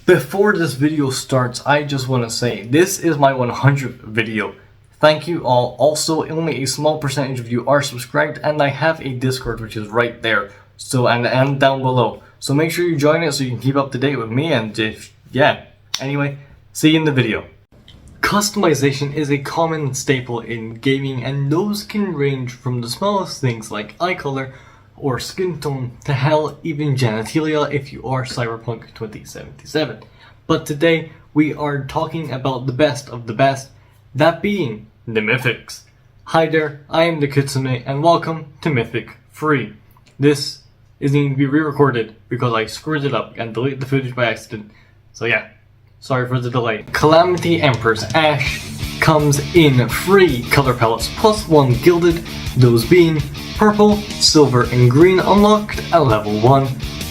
Before this video starts, I just want to say, this is my 100th video. Thank you all. Also, only a small percentage of you are subscribed, and I have a Discord which is right there. So, and down below. So make sure you join it so you can keep up to date with me, and yeah. Anyway, see you in the video. Customization is a common staple in gaming, and those can range from the smallest things like eye color or skin tone to hell, even genitalia if you are Cyberpunk 2077. But today we are talking about the best of the best, that being the Mythics. Hi there, I am the Kitsune and welcome to Mythic Free. This is needing to be re-recorded because I screwed it up and deleted the footage by accident. So yeah, sorry for the delay. Calamity Empress Ashe comes in free color palettes plus 1 gilded, those being purple, silver, and green unlocked at level 1,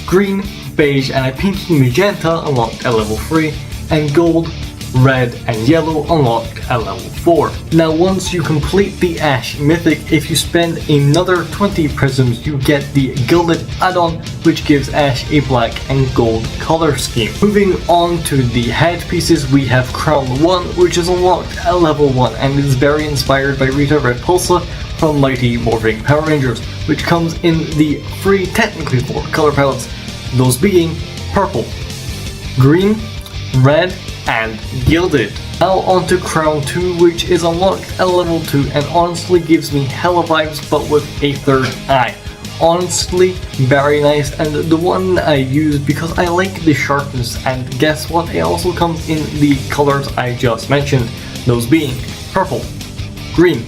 green, beige, and a pinky magenta unlocked at level 3, and gold, red, and yellow unlocked at level 4. Now once you complete the Ashe Mythic, if you spend another 20 prisms, you get the gilded add-on, which gives Ashe a black and gold color scheme. Moving on to the headpieces, we have Crown 1, which is unlocked at level 1 and is very inspired by Rita Repulsa from Mighty Morphing Power Rangers, which comes in the free, technically 4 color palettes, those being purple, green, red, and gilded. Now onto Crown 2, which is unlocked at level 2 and honestly gives me hella vibes but with a third eye. Honestly, very nice, and the one I use because I like the sharpness, and guess what, it also comes in the colors I just mentioned, those being purple, green,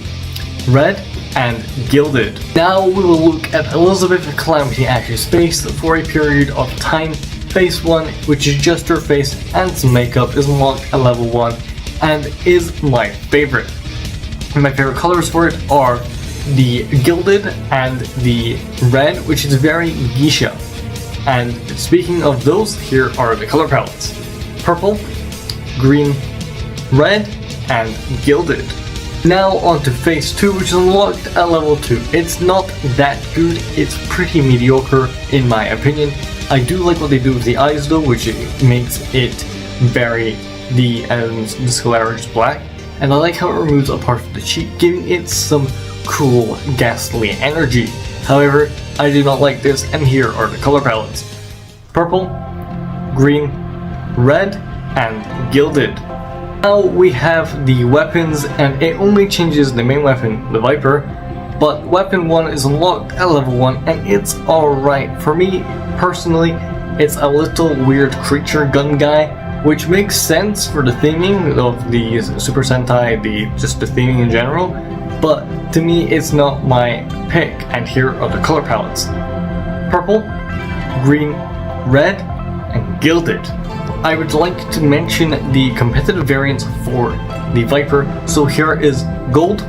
red, and gilded. Now we will look at Elizabeth Calamity Ashe's face for a period of time. Phase 1, which is just her face and some makeup, is unlocked at level 1 and is my favorite. And my favorite colors for it are the gilded and the red, which is very geisha. And speaking of those, here are the color palettes: purple, green, red, and gilded. Now on to Phase 2, which is unlocked at level 2. It's not that good, it's pretty mediocre in my opinion. I do like what they do with the eyes though, which makes it vary the sclera black, and I like how it removes a part of the cheek, giving it some cool ghastly energy. However, I do not like this, and here are the color palettes: purple, green, red, and gilded. Now we have the weapons, and it only changes the main weapon, the Viper, but weapon 1 is unlocked at level 1 and it's alright. For me personally, it's a little weird creature gun guy, which makes sense for the theming of the Super Sentai, just the theming in general, but to me it's not my pick, and here are the color palettes: purple, green, red, and gilded. I would like to mention the competitive variants for the Viper, so here is Gold,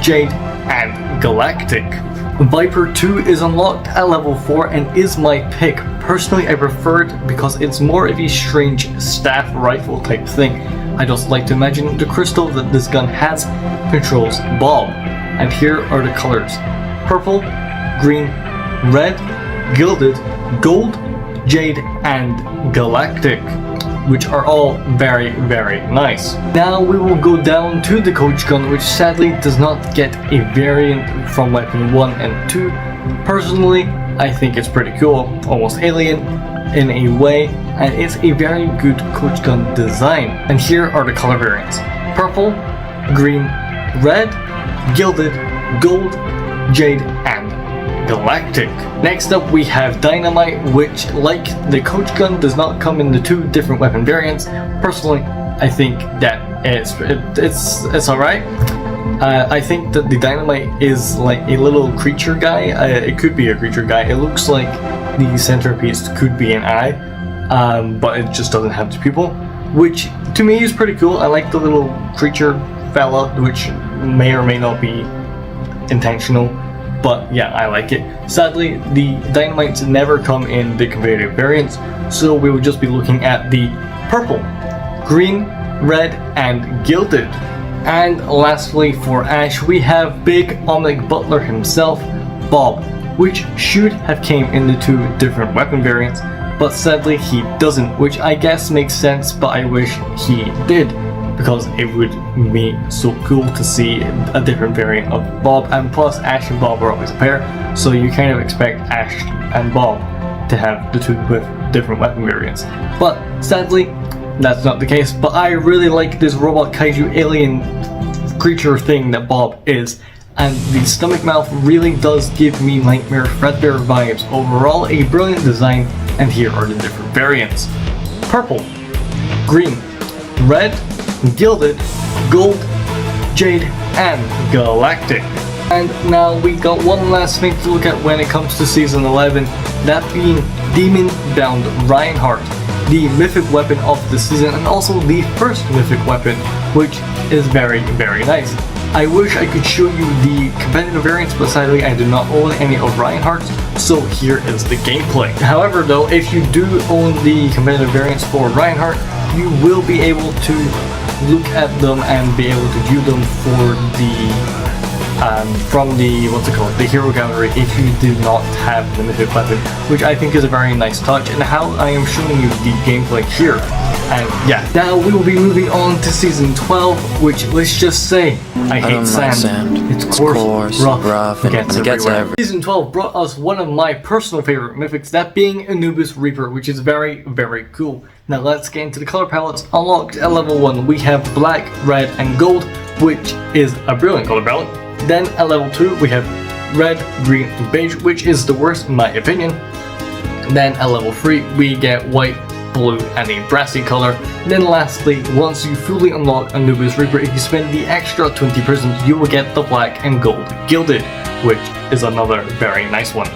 Jade, and Galactic. Viper 2 is unlocked at level 4 and is my pick. Personally, I prefer it because it's more of a strange staff rifle type thing. I just like to imagine the crystal that this gun has controls Bob. And here are the colors: purple, green, red, gilded, gold, Jade, and Galactic, which are all very, very nice. Now we will go down to the coach gun, which sadly does not get a variant from weapon 1 and 2. Personally, I think it's pretty cool, almost alien in a way, and it's a very good coach gun design. And here are the color variants: purple, green, red, gilded, gold, Jade, and Galactic. Next up we have Dynamite, which, like the coach gun, does not come in the 2 different weapon variants. Personally, I think that it's alright. I think that the Dynamite is like a little creature guy. It could be a creature guy. It looks like the centerpiece could be an eye, but it just doesn't have 2 people, which to me is pretty cool. I like the little creature fella, which may or may not be intentional. But yeah, I like it. Sadly, the Dynamites never come in the competitive variants, so we will just be looking at the purple, green, red, and gilded. And lastly, for Ashe, we have Big Omnic Butler himself, Bob, which should have came in the 2 different weapon variants, but sadly he doesn't, which I guess makes sense, but I wish he did, because it would be so cool to see a different variant of Bob, and plus Ashe and Bob are always a pair, so you kind of expect Ashe and Bob to have the two with different weapon variants. But sadly, that's not the case, but I really like this robot kaiju alien creature thing that Bob is, and the stomach mouth really does give me Nightmare Fredbear vibes. Overall, a brilliant design, and here are the different variants. Purple, green, red, gilded, gold, jade, and galactic. And now we got one last thing to look at when it comes to Season 11, that being Demon-bound Reinhardt, the mythic weapon of the season, and also the first mythic weapon, which is very, very nice. I wish I could show you the competitive variants, but sadly I do not own any of Reinhardt's, so here is the gameplay. However though, if you do own the competitive variants for Reinhardt, you will be able to look at them and be able to view them for the from the, the hero gallery if you do not have the mythic weapon, which I think is a very nice touch, and how I am showing you the gameplay here. And yeah, now we will be moving on to Season 12, which, let's just say, I hate sand. It's coarse, rough, and it gets everywhere. Season 12 brought us one of my personal favorite mythics, that being Anubis Reaper, which is very, very cool. Now let's get into the color palettes. Unlocked at level 1, we have black, red, and gold, which is a brilliant color palette. Then at level 2, we have red, green, and beige, which is the worst in my opinion. Then at level 3, we get white, blue, and a brassy color. Then lastly, once you fully unlock Anubis Reaper, if you spend the extra 20 prisms, you will get the black and gold gilded, which is another very nice one.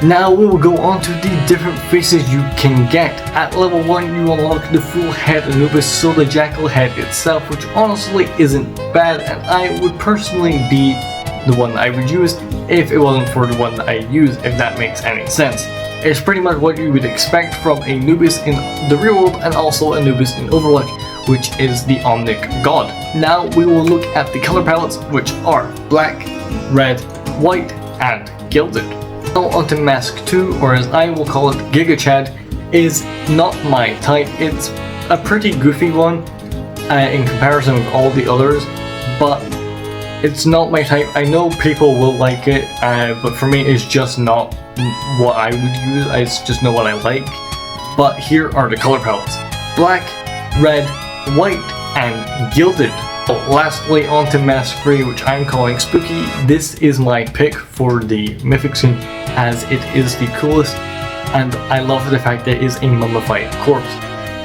Now we will go on to the different faces you can get. At level 1, you unlock the full head Anubis, so the jackal head itself, which honestly isn't bad, and I would personally be the one that I would use if it wasn't for the one that I use, if that makes any sense. It's pretty much what you would expect from Anubis in the real world, and also Anubis in Overwatch, which is the Omnic God. Now we will look at the color palettes, which are black, red, white, and gilded. Now onto Mask 2, or as I will call it, Gigabash, is not my type. It's a pretty goofy one in comparison with all the others, but it's not my type. I know people will like it, but for me it's just not what I would use. It's just not what I like. But here are the color palettes. Black, red, white, and gilded. Lastly, onto Mask 3, which I'm calling Spooky. This is my pick for the Mythic scene, as it is the coolest, and I love the fact that it is a mummified corpse,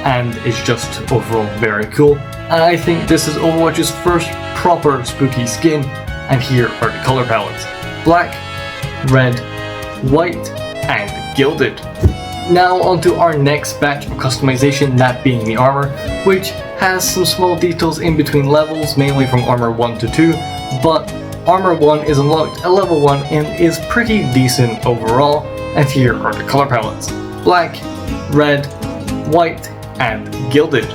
and it's just overall very cool. And I think this is Overwatch's first proper spooky skin, and here are the color palettes. Black, red, white, and gilded. Now onto our next batch of customization, that being the armor, which has some small details in between levels, mainly from armor 1 to 2, but armor 1 is unlocked at level 1 and is pretty decent overall, and here are the color palettes. Black, red, white, and gilded.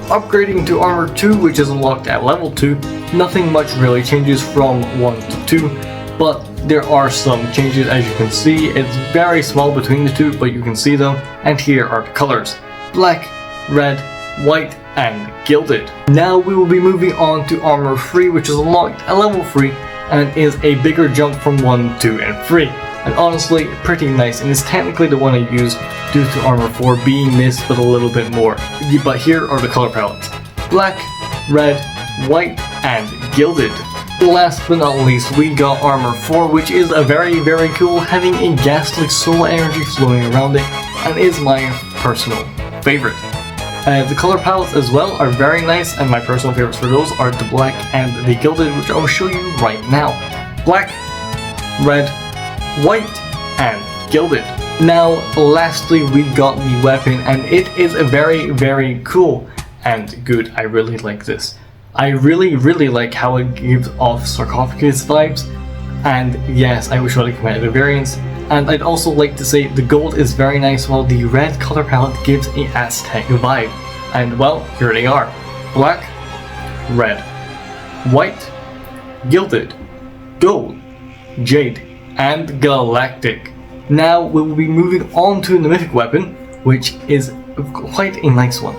Upgrading to armor 2, which is unlocked at level 2, nothing much really changes from 1 to 2, but there are some changes. As you can see, it's very small between the two, but you can see them, and here are the colors. Black, red, white, and gilded. Now we will be moving on to armor 3, which is unlocked at level 3, and is a bigger jump from 1, 2, and 3. And honestly, pretty nice, and is technically the one I use due to armor 4 being this, but a little bit more. But here are the color palettes. Black, red, white, and gilded. Last but not least, we got armor 4, which is a very, very cool, having a ghastly soul energy flowing around it, and is my personal favorite. The color palettes as well are very nice, and my personal favorites for those are the black and the gilded, which I will show you right now. Black, red, white, and gilded. Now lastly, we got the weapon, and it is a very, very cool and good. I really like this. I really, really like how it gives off sarcophagus vibes, and yes, I wish I had competitive variants. And I'd also like to say the gold is very nice, while the red color palette gives a Aztec vibe. And well, here they are. Black, red, white, gilded, gold, jade, and galactic. Now we will be moving on to the mythic weapon, which is quite a nice one.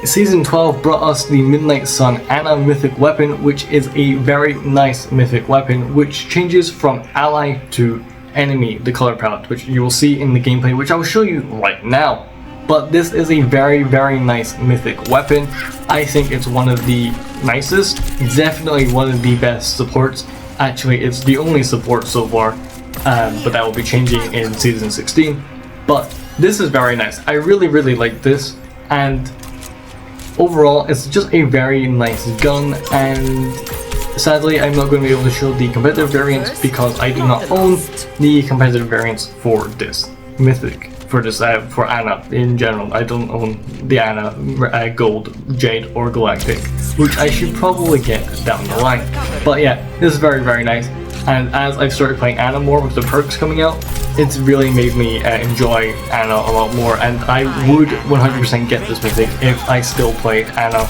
Season 12 brought us the Midnight Sun Ana mythic weapon, which is a very nice mythic weapon, which changes from ally to enemy, the color palette, which you will see in the gameplay, which I will show you right now. But this is a very nice mythic weapon. I think it's one of the nicest, definitely one of the best supports. Actually, it's the only support so far, but that will be changing in Season 16. But this is very nice. I really like this, and overall, it's just a very nice gun, and sadly, I'm not going to be able to show the competitive variants because I do not own the competitive variants for this mythic, for Ana in general. I don't own the Ana Gold, Jade, or Galactic, which I should probably get down the line. But yeah, this is very nice, and as I've started playing Ana more with the perks coming out, it's really made me enjoy Ana a lot more, and I would 100% get this mythic if I still played Ana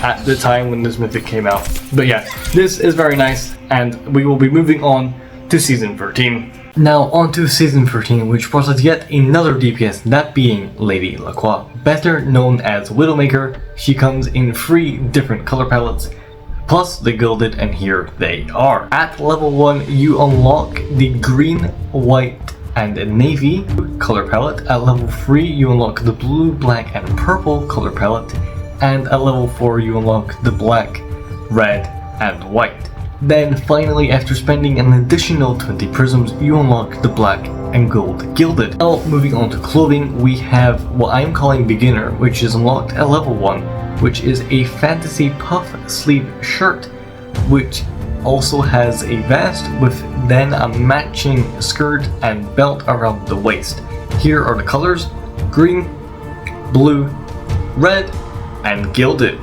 at the time when this mythic came out. But yeah, this is very nice, and we will be moving on to Season 13. Now on to Season 13, which brought us yet another DPS, that being Lady Lacroix, better known as Widowmaker. She comes in 3 different color palettes, plus the gilded, and here they are. At level 1, you unlock the green, white, and navy color palette. At level 3, you unlock the blue, black, and purple color palette. And at level 4, you unlock the black, red, and white. Then finally, after spending an additional 20 prisms, you unlock the black and gold gilded. Now moving on to clothing, we have what I'm calling beginner, which is unlocked at level 1, which is a fantasy puff sleeve shirt, which also has a vest with then a matching skirt and belt around the waist. Here are the colors: green, blue, red, and gilded.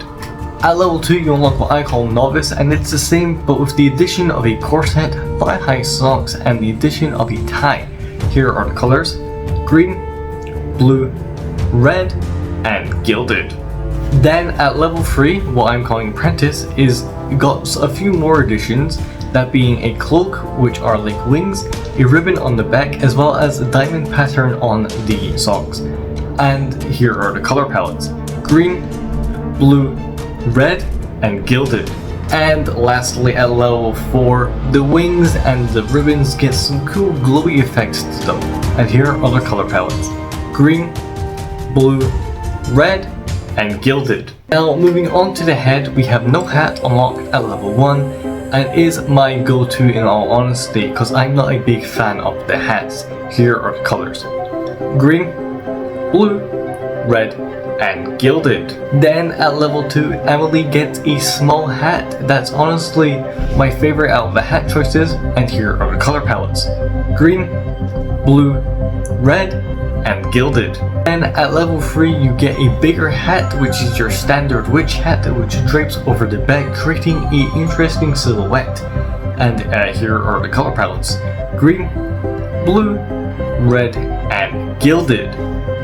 At level 2, you unlock what I call novice, and it's the same but with the addition of a corset, thigh-high socks, and the addition of a tie. Here are the colors: green, blue, red, and gilded. Then at level 3, what I'm calling apprentice, is got a few more additions, that being a cloak, which are like wings, a ribbon on the back, as well as a diamond pattern on the socks. And here are the color palettes: green, blue, red, and gilded. And lastly, at level 4, the wings and the ribbons get some cool glowy effects to them. And here are the color palettes: green, blue, red, and gilded. Now moving on to the head, we have no hat unlocked at level 1, and it is my go-to in all honesty, because I'm not a big fan of the hats. Here are the colors: green, blue, red, and gilded. Then at level 2, Emily gets a small hat that's honestly my favorite out of the hat choices, and here are the color palettes: green, blue, red, and gilded. And at level 3, you get a bigger hat, which is your standard witch hat, which drapes over the back, creating an interesting silhouette. And here are the color palettes: green, blue, red, and gilded.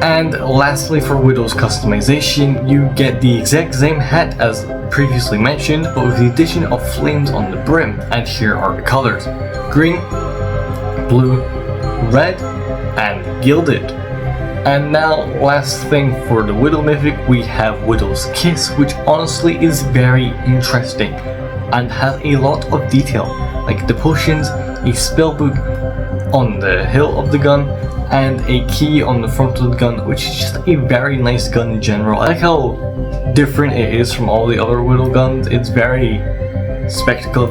And lastly, for Widow's customization, you get the exact same hat as previously mentioned, but with the addition of flames on the brim. And here are the colors: green, blue, red, and gilded. And now, last thing for the Widow Mythic, we have Widow's Kiss, which honestly is very interesting and has a lot of detail, like the potions, a spellbook on the hilt of the gun, and a key on the front of the gun, which is just a very nice gun in general. I like how different it is from all the other Widow guns. It's very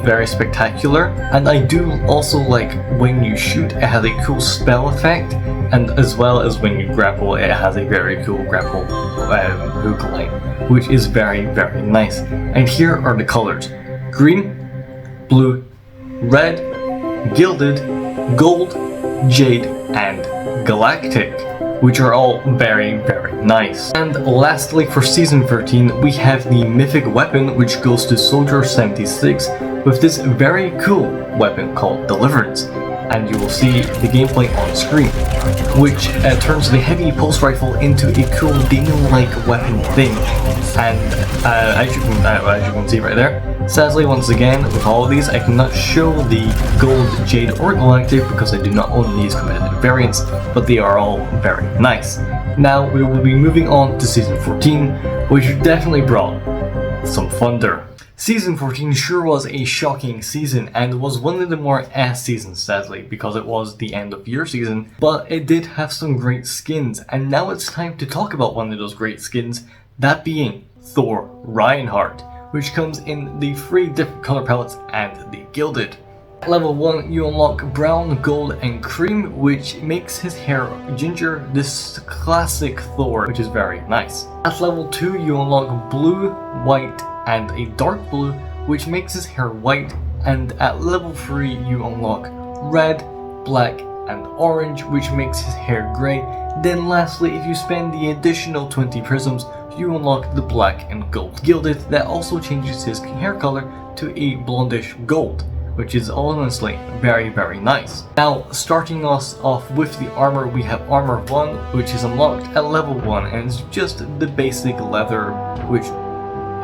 very spectacular, and I do also like when you shoot, it has a cool spell effect, and as well as when you grapple, it has a very cool grapple hook line, which is very nice. And here are the colors: green, blue, red, gilded, gold, jade, and galactic, which are all very nice. And lastly, for Season 13, we have the Mythic weapon, which goes to Soldier 76 with this very cool weapon called Deliverance. And you will see the gameplay on screen, which turns the heavy pulse rifle into a cool demon-like weapon thing. and as you can see right there, sadly once again with all of these I cannot show the gold, jade or galactic because I do not own these competitive variants, but they are all very nice. Now we will be moving on to season 14, which definitely brought some thunder. Season 14 sure was a shocking season and was one of the more ass seasons, sadly, because it was the end of year season, but it did have some great skins, and now it's time to talk about one of those great skins, that being Thor Reinhardt, which comes in the 3 different color palettes and the gilded. At level 1 you unlock brown, gold and cream, which makes his hair ginger, this classic Thor, which is very nice. At level 2 you unlock blue, white and a dark blue, which makes his hair white, and at level 3 you unlock red, black and orange, which makes his hair grey. Then lastly, if you spend the additional 20 prisms, you unlock the black and gold gilded, that also changes his hair color to a blondish gold, which is honestly very nice. Now starting us off with the armor, we have armor 1, which is unlocked at level 1 and it's just the basic leather which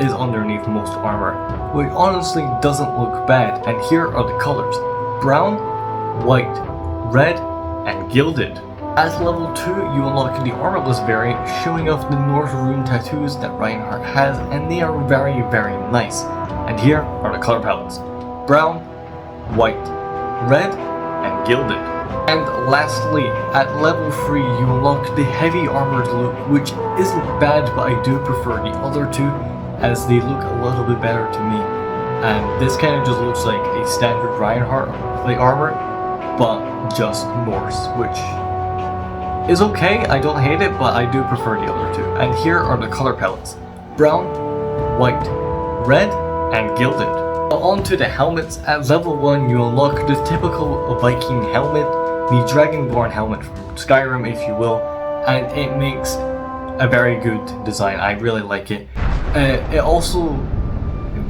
is underneath most armor, which honestly doesn't look bad, and here are the colors: brown, white, red and gilded. At level 2 you unlock the armorless variant, showing off the North rune tattoos that Reinhardt has, and they are very nice. And here are the color palettes: brown, white, red and gilded. And lastly, at level 3 you unlock the heavy armored look, which isn't bad, but I do prefer the other two as they look a little bit better to me. And this kind of just looks like a standard Reinhardt armor, but just Norse, which is okay. I don't hate it, but I do prefer the other two. And here are the color palettes: brown, white, red and gilded. On to the helmets. At level 1 you unlock the typical Viking helmet, the Dragonborn helmet from Skyrim if you will, and it makes a very good design. I really like it. It also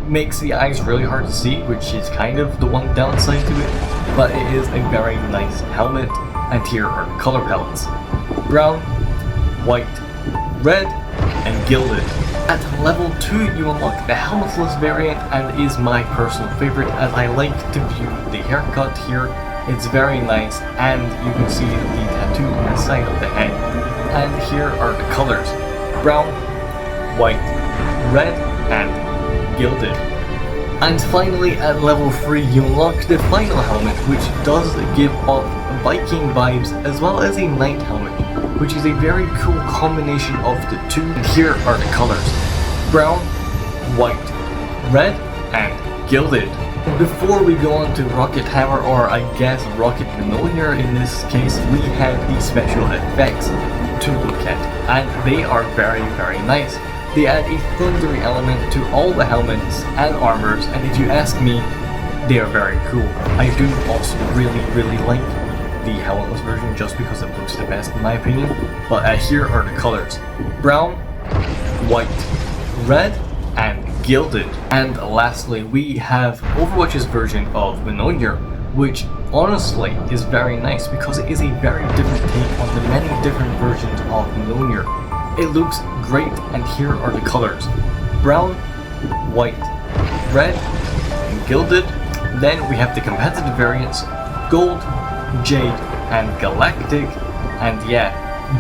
makes the eyes really hard to see, which is kind of the one downside to it, but it is a very nice helmet. And here are the color palettes: brown, white, red and gilded. At level 2 you unlock the helmetless variant, and is my personal favorite as I like to view the haircut here. It's very nice, and you can see the tattoo on the side of the head. And here are the colors: brown, white, red and gilded. And finally at level 3 you unlock the final helmet, which does give off Viking vibes as well as a knight helmet, which is a very cool combination of the two. And here are the colors: brown, white, red and gilded. Before we go on to Rocket Hammer, or I guess Rocket Mjolnir in this case, we have the special effects to look at, and they are very nice. They add a thundery element to all the helmets and armors, and if you ask me, they are very cool. I do also really like the helmetless version just because it looks the best in my opinion. But here are the colors: brown, white, red and gilded. And lastly we have Overwatch's version of Mjolnir, which honestly is very nice because it is a very different take on the many different versions of Mjolnir. It looks great, and here are the colors: brown, white, red and gilded. Then we have the competitive variants: gold, jade and galactic. And yeah,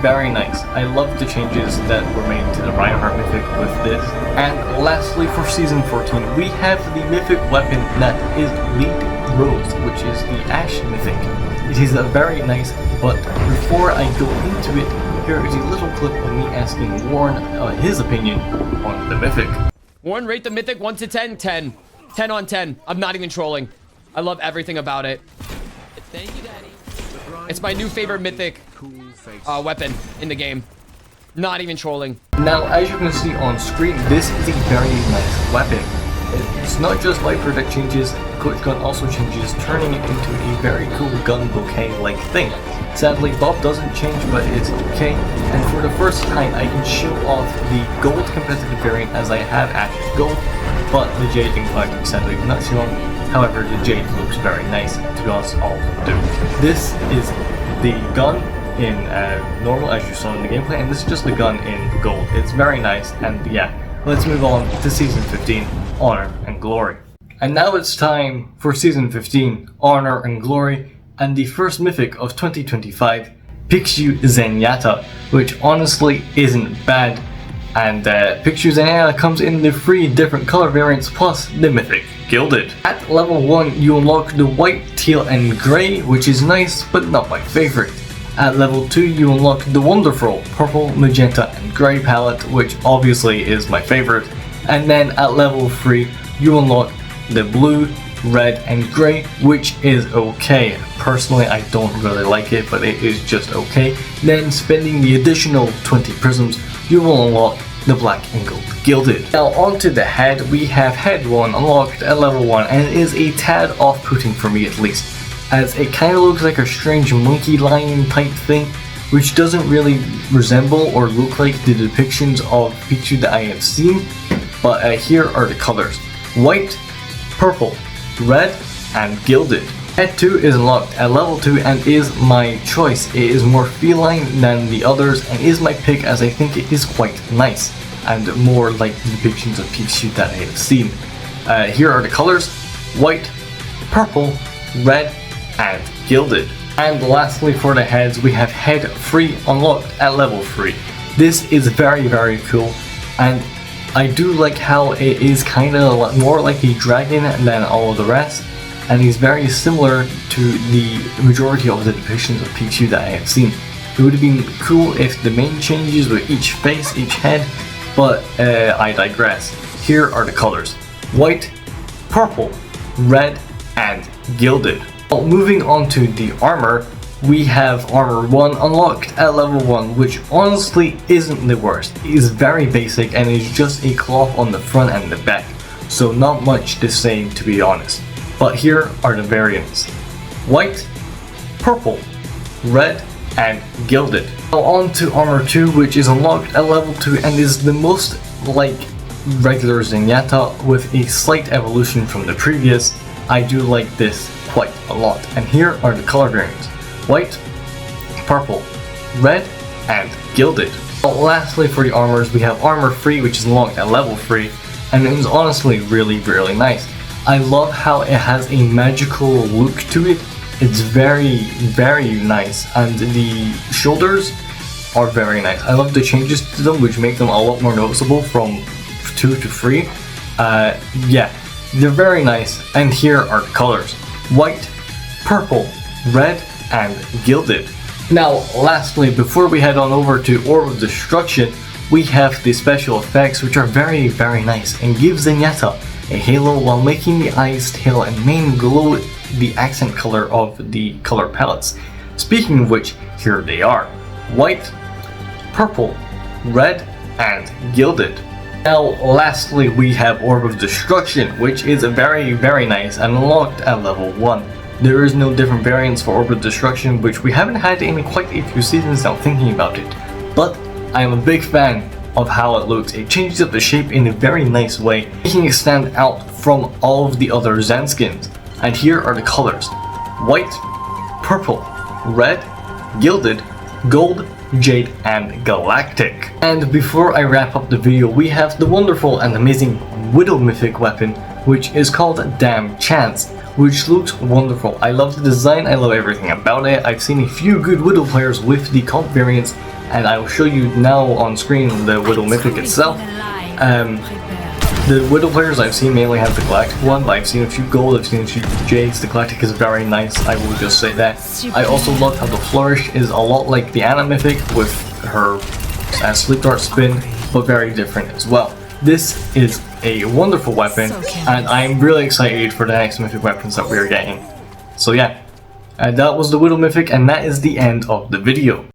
very nice. I love the changes that were made to the Reinhardt Mythic with this. And lastly for season 14 we have the Mythic weapon that is Lead Rose, which is the Ashe Mythic. It is a very nice, but before I go into it, here is a little clip of me asking Warren his opinion on the Mythic. Warren, rate the Mythic 1 to 10. 10. 10 on 10. I'm not even trolling. I love everything about it. Thank you, Daddy. It's my new favorite Mythic weapon in the game. Not even trolling. Now, as you can see on screen, this is a very nice weapon. It's not just light protect changes, Quick Gun also changes, turning it into a very cool gun bouquet-like thing. Sadly, Bob doesn't change, but it's okay. And for the first time, I can show off the gold competitive variant as I have Ashe's gold, but the Jade and Galactic sadly do not show. However, the Jade looks very nice, to be honest, all of them do. This is the gun in normal, as you saw in the gameplay, and this is just the gun in gold. It's very nice, and yeah, let's move on to Season 15, Honor and Glory. And now it's time for Season 15, Honor and Glory, and the first Mythic of 2025, Pixiu Zenyatta, which honestly isn't bad. And Pixiu Zenyatta comes in the 3 different color variants plus the Mythic Gilded. At level 1 you unlock the white, teal and grey, which is nice but not my favorite. At level 2 you unlock the wonderful purple, magenta and grey palette, which obviously is my favorite. And then at level 3 you unlock the blue, red and grey, which is okay. Personally I don't really like it, but it is just okay. Then spending the additional 20 prisms, you will unlock the black and gold gilded. Now onto the head, we have head 1 unlocked at level 1, and it is a tad off-putting for me at least, as it kind of looks like a strange monkey lion type thing, which doesn't really resemble or look like the depictions of Pixiu that I have seen. But here are the colors: white, purple, red and gilded. Head 2 is unlocked at level 2 and is my choice. It is more feline than the others and is my pick, as I think it is quite nice and more like the depictions of Pixiu that I have seen. Here are the colors: white, purple, red and gilded. And lastly for the heads, we have head 3 unlocked at level 3. This is very cool, and I do like how it is kind of more like a dragon than all of the rest, and he's very similar to the majority of the depictions of Pixiu that I have seen. It would have been cool if the main changes were each face, each head, but I digress. Here are the colors: white, purple, red and gilded. Well, moving on to the armor, we have armor 1 unlocked at level 1, which honestly isn't the worst. It is very basic and is just a cloth on the front and the back, so not much to say, to be honest. But here are the variants: white, purple, red and gilded. Now on to armor 2, which is unlocked at level 2 and is the most like regular Zenyatta with a slight evolution from the previous. I do like this quite a lot, and here are the color variants: white, purple, red and gilded. Well, lastly for the armors, we have armor 3, which is unlocked at level 3 and it is honestly really nice. I love how it has a magical look to it. It's very nice, and the shoulders are very nice. I love the changes to them, which make them a lot more noticeable from 2 to 3. Yeah, they're very nice. And here are the colors: white, purple, red and gilded. Now lastly, before we head on over to Orb of Destruction, we have the special effects, which are very nice and give Zenyatta a halo while making the eyes, tail and mane glow the accent color of the color palettes. Speaking of which, here they are: white, purple, red and gilded. Now lastly we have Orb of Destruction, which is very nice and unlocked at level 1. There is no different variants for Orb of Destruction, which we haven't had in quite a few seasons now thinking about it, but I am a big fan of how it looks. It changes up the shape in a very nice way, making it stand out from all of the other Zen skins. And here are the colors: white, purple, red, gilded, gold, jade and galactic. And before I wrap up the video, we have the wonderful and amazing Widow Mythic weapon, which is called Damn Chance, which looks wonderful. I love the design, I love everything about it. I've seen a few good Widow players with the comp variants, and I will show you now on screen the Widow Mythic itself. The Widow players I've seen mainly have the Galactic one, but I've seen a few gold, I've seen a few jades. The Galactic is very nice, I will just say that. I also love how the Flourish is a lot like the Ana Mythic with her Sleep Dart spin, but very different as well. This is a wonderful weapon, and I'm really excited for the next Mythic weapons that we are getting. So yeah, that was the Widow Mythic, and that is the end of the video.